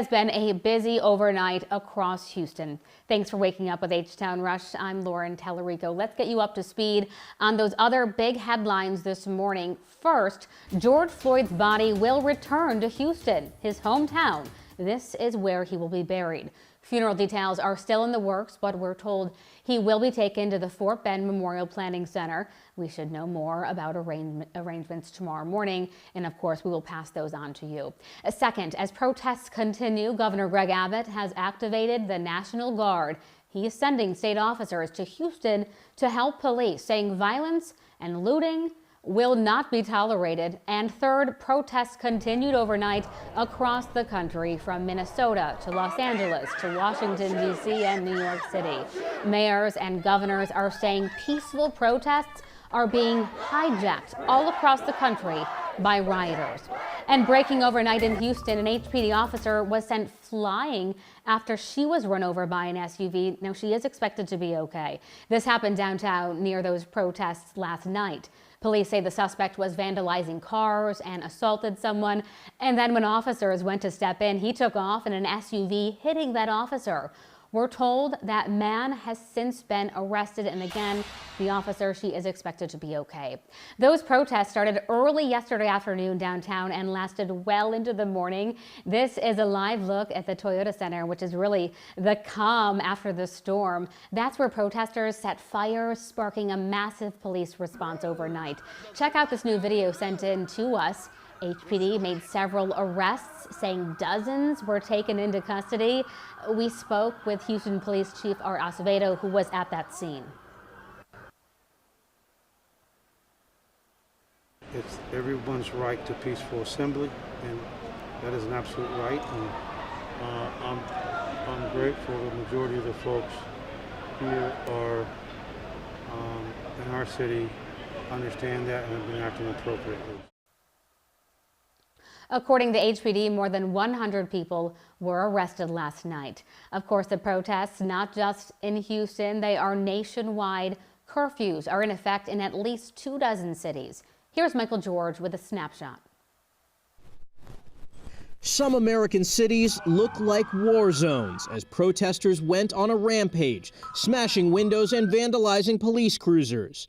Has been a busy overnight across Houston. Thanks for waking up with H-Town Rush. I'm Lauren Tellerico. Let's get you up to speed on those other big headlines this morning. First, George Floyd's body will return to Houston, his hometown. This is where he will be buried. Funeral details are still in the works, but we're told he will be taken to the Fort Bend Memorial Planning Center. We should know more about arrangements tomorrow morning, and of course, we will pass those on to you. Second, as protests continue, Governor Greg Abbott has activated the National Guard. He is sending state officers to Houston to help police, saying violence and looting will not be tolerated. And third, protests continued overnight across the country, from Minnesota to Los Angeles to Washington, D.C. and New York City. Mayors and governors are saying peaceful protests are being hijacked all across the country by rioters. And breaking overnight in Houston, an HPD officer was sent flying after she was run over by an SUV. Now, she is expected to be okay. This happened downtown near those protests last night. Police say the suspect was vandalizing cars and assaulted someone. And then when officers went to step in, he took off in an SUV, hitting that officer. We're told that man has since been arrested, and again, the officer, she is expected to be okay. Those protests started early yesterday afternoon downtown and lasted well into the morning. This is a live look at the Toyota Center, which is really the calm after the storm. That's where protesters set fires, sparking a massive police response overnight. Check out this new video sent in to us. HPD made several arrests, saying dozens were taken into custody. We spoke with Houston Police Chief Art Acevedo, who was at that scene. It's everyone's right to peaceful assembly, and that is an absolute right. And I'm grateful the majority of the folks here are in our city understand that and have been acting appropriately. According to HPD, more than 100 people were arrested last night. Of course, the protests, not just in Houston, they are nationwide. Curfews are in effect in at least 24 cities. Here's Michael George with a snapshot. Some American cities look like war zones as protesters went on a rampage, smashing windows and vandalizing police cruisers.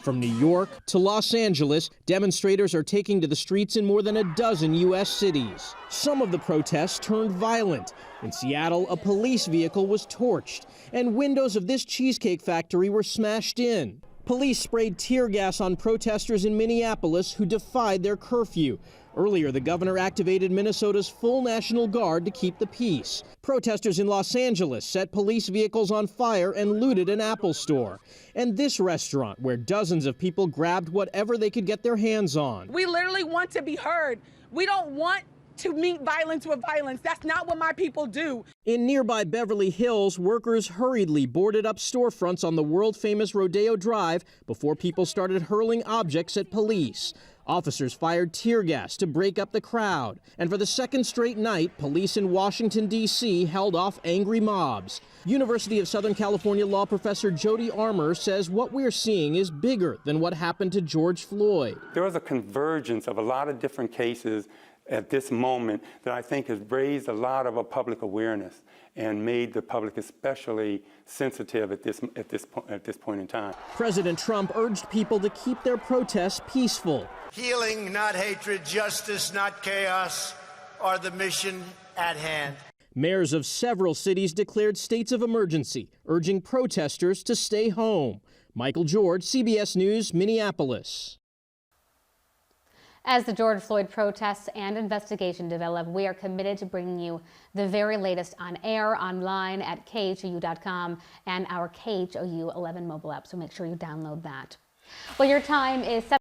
From New York to Los Angeles, demonstrators are taking to the streets in more than a dozen U.S. cities. Some of the protests turned violent. In Seattle, a police vehicle was torched, and windows of this cheesecake factory were smashed in. Police sprayed tear gas on protesters in Minneapolis who defied their curfew. Earlier, the governor activated Minnesota's full National Guard to keep the peace. Protesters in Los Angeles set police vehicles on fire and looted an Apple store. And this restaurant, where dozens of people grabbed whatever they could get their hands on. We literally want to be heard. We don't want to meet violence with violence. That's not what my people do. In nearby Beverly Hills, workers hurriedly boarded up storefronts on the world-famous Rodeo Drive before people started hurling objects at police. Officers fired tear gas to break up the crowd. And for the second straight night, police in Washington, D.C. held off angry mobs. University of Southern California law professor Jody Armour says what we're seeing is bigger than what happened to George Floyd. There was a convergence of a lot of different cases at this moment that I think has raised a lot of public awareness and made the public especially sensitive at this point in time. President Trump urged people to keep their protests peaceful. Healing, not hatred, justice, not chaos, are the mission at hand. Mayors of several cities declared states of emergency, urging protesters to stay home. Michael George, CBS News, Minneapolis. As the George Floyd protests and investigation develop, we are committed to bringing you the very latest on air, online at KHOU.com and our KHOU 11 mobile app, so make sure you download that. Well, your time is